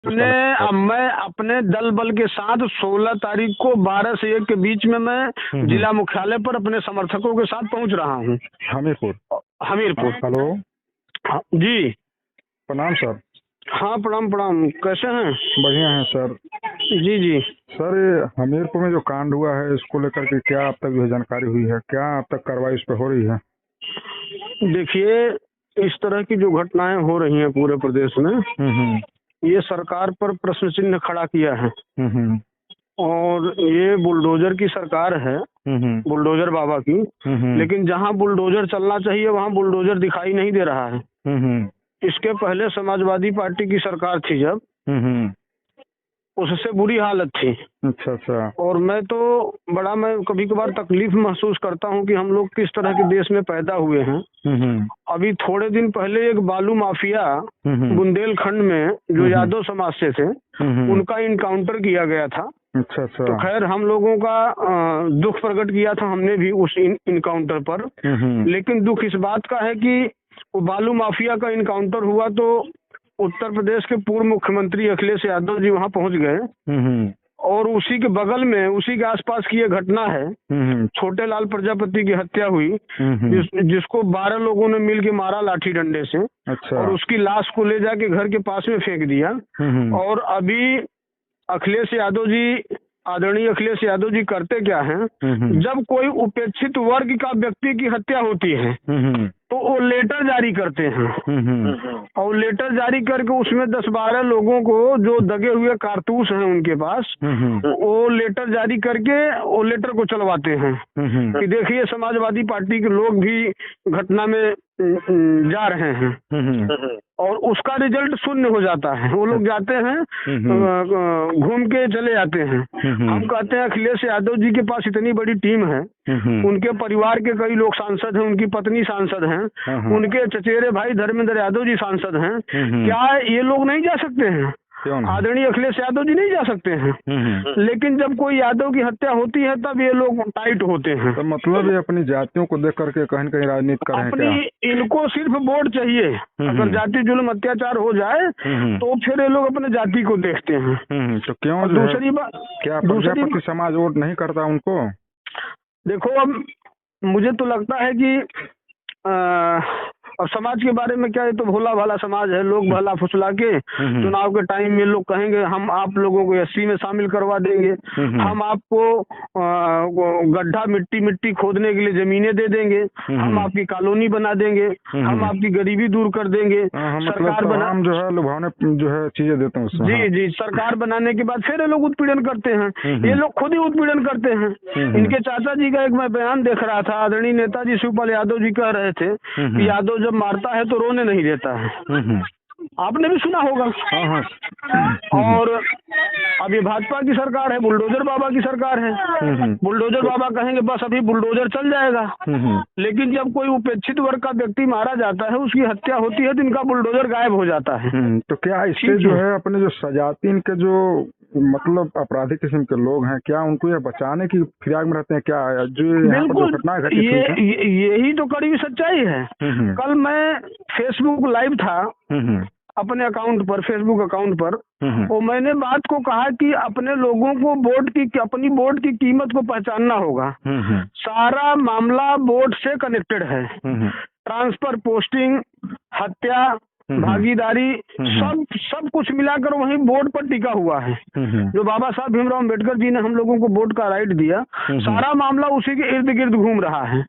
मैं अपने दल बल के साथ 16 तारीख को 12 से 1 के बीच में मैं जिला मुख्यालय पर अपने समर्थकों के साथ पहुंच रहा हूं। हमीरपुर। हेलो। हाँ, जी प्रणाम सर। हाँ, प्रणाम प्रणाम। कैसे हैं? बढ़िया हैं सर। जी जी सर, ये हमीरपुर में जो कांड हुआ है इसको लेकर के क्या अब तक जो है जानकारी हुई है? क्या अब तक कार्रवाई इस पर हो रही है? देखिए, इस तरह की जो घटनाएं हो रही हैं पूरे प्रदेश में, ये सरकार पर प्रश्न चिन्ह खड़ा किया है। और ये बुलडोजर की सरकार है, बुलडोजर बाबा की। लेकिन जहां बुलडोजर चलना चाहिए वहां बुलडोजर दिखाई नहीं दे रहा है। इसके पहले समाजवादी पार्टी की सरकार थी जब, उससे बुरी हालत थी। अच्छा। और मैं कभी कभार तकलीफ महसूस करता हूं कि हम लोग किस तरह के देश में पैदा हुए हैं। अभी थोड़े दिन पहले एक बालू माफिया बुंदेलखंड में जो यादव समाज से थे, उनका इनकाउंटर किया गया था। अच्छा। तो खैर हम लोगों का दुख प्रकट किया था हमने भी उस इनकाउंटर पर। लेकिन दुख इस बात का है कि वो बालू माफिया का इनकाउंटर हुआ तो उत्तर प्रदेश के पूर्व मुख्यमंत्री अखिलेश यादव जी वहां पहुंच गए। और उसी के बगल में, उसी के आसपास की ये घटना है। छोटे लाल प्रजापति की हत्या हुई, जिसको 12 लोगों ने मिल के मारा लाठी डंडे से। अच्छा। और उसकी लाश को ले जाके घर के पास में फेंक दिया। और अभी अखिलेश यादव जी, आदरणीय अखिलेश यादव जी करते क्या हैं, जब कोई उपेक्षित वर्ग का व्यक्ति की हत्या होती है तो वो लेटर जारी करते हैं। और लेटर जारी करके उसमें 10-12 लोगों को जो दगे हुए कारतूस हैं उनके पास, वो लेटर जारी करके वो लेटर को चलवाते हैं कि देखिए समाजवादी पार्टी के लोग भी घटना में जा रहे हैं। और उसका रिजल्ट शून्य हो जाता है। वो लोग जाते हैं, घूम के चले आते हैं। हम कहते हैं अखिलेश यादव जी के पास इतनी बड़ी टीम है, उनके परिवार के कई लोग सांसद हैं, उनकी पत्नी सांसद हैं, उनके चचेरे भाई धर्मेंद्र यादव जी सांसद हैं। क्या ये लोग नहीं जा सकते हैं? आदरणीय अखिलेश यादव जी नहीं जा सकते हैं? लेकिन जब कोई यादव की हत्या होती है तब ये लोग टाइट होते हैं। तो मतलब ये अपनी जातियों को देख करके कहीं न कहीं राजनीति कर रहे हैं क्या? इनको सिर्फ वोट चाहिए। अगर जाति जुल्म अत्याचार हो जाए तो फिर ये लोग अपने जाति को देखते हैं। तो क्यों? दूसरी बात, क्या प्रजापति समाज वोट नहीं करता उनको? देखो, अब मुझे तो लगता है कि अब समाज के बारे में क्या, है तो भोला भाला समाज है। लोग भला फुसला के चुनाव के टाइम में लोग कहेंगे हम आप लोगों को एससी में शामिल करवा देंगे, हम आपको गड्ढा मिट्टी खोदने के लिए जमीनें दे देंगे, हम आपकी कॉलोनी बना देंगे, हम आपकी गरीबी दूर कर देंगे। सरकार बना जो है लुभावने जो है चीजें देते हैं। जी, सरकार बनाने के बाद फिर ये लोग उत्पीड़न करते हैं। ये लोग खुद ही उत्पीड़न करते हैं। इनके चाचा जी का एक मैं बयान देख रहा था, आदरणीय नेताजी शिवपाल यादव जी कह रहे थे कि यादव जब मारता है तो रोने नहीं देता है। आपने भी सुना होगा। और अब ये भाजपा की सरकार है, बुलडोजर बाबा की सरकार है। बुलडोजर बाबा कहेंगे बस अभी बुलडोजर चल जाएगा। लेकिन जब कोई उपेक्षित वर्ग का व्यक्ति मारा जाता है, उसकी हत्या होती है तो इनका बुलडोजर गायब हो जाता है। तो क्या इससे जो है अपने जो सजाती इनके जो मतलब अपराधी किस्म के लोग हैं, क्या उनको ये बचाने की फिराक में रहते हैं क्या? बिल्कुल, यही तो कड़ी सच्चाई है। कल मैं फेसबुक लाइव था अपने अकाउंट पर, फेसबुक अकाउंट पर, और मैंने बात को कहा कि अपने लोगों को अपनी वोट की कीमत को पहचानना होगा। सारा मामला वोट से कनेक्टेड है। ट्रांसफर, पोस्टिंग, हत्या, भागीदारी, सब कुछ मिलाकर वही वोट पर टिका हुआ है। जो बाबा साहब भीमराव अम्बेडकर जी ने हम लोगों को वोट का राइट दिया, सारा मामला उसी के इर्द गिर्द घूम रहा है।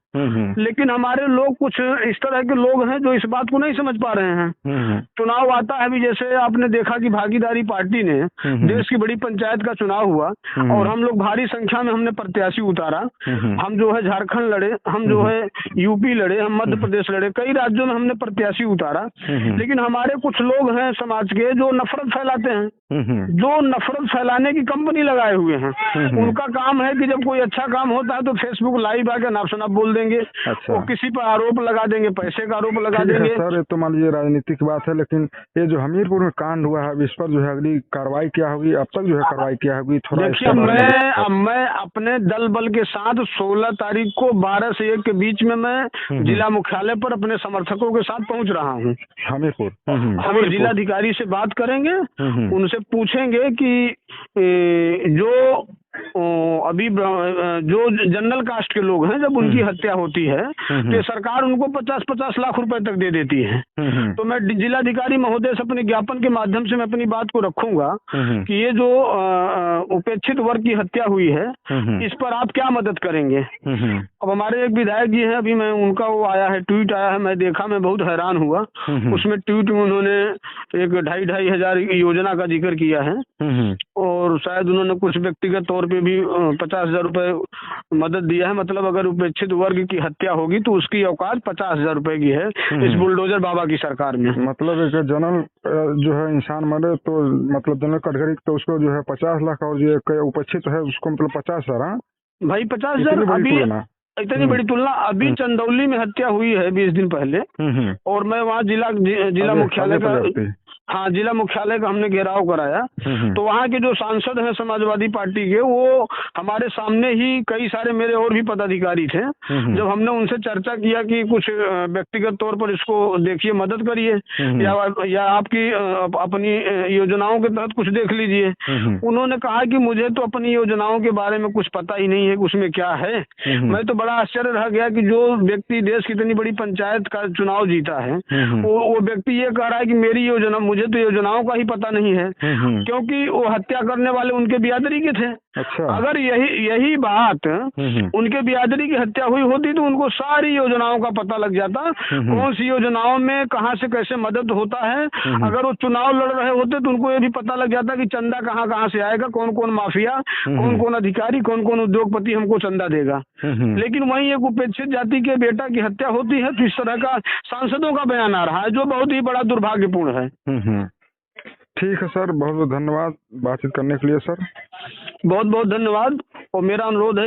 लेकिन हमारे लोग कुछ इस तरह के लोग हैं जो इस बात को नहीं समझ पा रहे हैं। चुनाव आता है, अभी जैसे आपने देखा कि भागीदारी पार्टी ने, देश की बड़ी पंचायत का चुनाव हुआ और हम लोग भारी संख्या में हमने प्रत्याशी उतारा। हम जो है झारखंड लड़े, हम जो है यूपी लड़े, हम मध्य प्रदेश लड़े, कई राज्यों में हमने प्रत्याशी उतारा। लेकिन हमारे कुछ लोग हैं समाज के जो नफरत फैलाते हैं, जो नफरत फैलाने की कंपनी लगाए हुए हैं। उनका काम है कि जब कोई अच्छा काम होता है तो फेसबुक लाइव आके नाप शनाप बोल देंगे। वो किसी पर आरोप लगा देंगे, पैसे का आरोप लगा देंगे। सर, तो मान लीजिए राजनीति की बात है, लेकिन ये जो हमीरपुर में कांड हुआ है इस पर जो है अगली कार्रवाई क्या होगी? अब तक जो है कार्रवाई क्या होगी? थोड़ा देखिए, मैं अपने दल बल के साथ 16 तारीख को 12 से 1 के बीच में मैं जिला मुख्यालय पर अपने समर्थकों के साथ पहुंच रहा हूँ। हमीरपुर हम जिलाधिकारी से बात करेंगे, उनसे पूछेंगे कि जो अभी जो जनरल कास्ट के लोग हैं, जब उनकी हत्या होती है तो सरकार उनको 50-50 लाख रुपए तक दे देती है। तो मैं जिलाधिकारी महोदय से अपने ज्ञापन के माध्यम से मैं अपनी बात को रखूंगा कि ये जो उपेक्षित वर्ग की हत्या हुई है, इस पर आप क्या मदद करेंगे। अब हमारे एक विधायक जी हैं, अभी मैं उनका वो आया है, ट्वीट आया है, मैं देखा, मैं बहुत हैरान हुआ। उसमें ट्वीट में उन्होंने एक 2,500 हजार योजना का जिक्र किया है और शायद उन्होंने कुछ व्यक्तिगत तौर पे भी 50,000 रुपए मदद दिया है। मतलब अगर उपेक्षित वर्ग की हत्या होगी तो उसकी औकात 50,000 रुपए की है इस बुलडोजर बाबा की सरकार में। मतलब एक जनरल जो है इंसान मरे तो मतलब जनरल कैटेगरी तो उसको जो है 50 लाख और ये उपेक्षित है उसको मतलब 50,000। भाई 50,000 अभी इतनी बड़ी तुलना। अभी चंदौली में हत्या हुई है 20 दिन पहले और मैं वहाँ जिला मुख्यालय का, हाँ, जिला मुख्यालय का हमने घेराव कराया। तो वहाँ के जो सांसद हैं समाजवादी पार्टी के, वो हमारे सामने ही, कई सारे मेरे और भी पदाधिकारी थे, जब हमने उनसे चर्चा किया कि कुछ व्यक्तिगत तौर पर इसको देखिए, मदद करिए या आपकी अपनी योजनाओं के तहत कुछ देख लीजिए। उन्होंने कहा कि मुझे तो अपनी योजनाओं के बारे में कुछ पता ही नहीं है कि उसमें क्या है। मैं तो बड़ा आश्चर्य रह गया कि जो व्यक्ति देश की इतनी बड़ी पंचायत का चुनाव जीता है, वो व्यक्ति ये कह रहा है कि मेरी योजना, मुझे तो योजनाओं का ही पता नहीं है, क्योंकि वो हत्या करने वाले उनके बिरादरी के थे। अच्छा। अगर यही बात उनके बिरादरी की हत्या हुई होती तो उनको सारी योजनाओं का पता लग जाता, कौन सी योजनाओं में कहां से कैसे मदद होता है। अगर वो चुनाव लड़ रहे होते तो उनको ये भी पता लग जाता कि चंदा कहां से आएगा, कौन कौन माफिया, कौन कौन अधिकारी, कौन कौन उद्योगपति हमको चंदा देगा। लेकिन वहीं एक उपेक्षित जाति के बेटा की हत्या होती है तो इस तरह का सांसदों का बयान आ रहा है, जो बहुत ही बड़ा दुर्भाग्यपूर्ण है। ठीक है सर, बहुत बहुत धन्यवाद बातचीत करने के लिए सर। बहुत बहुत धन्यवाद। और मेरा अनुरोध है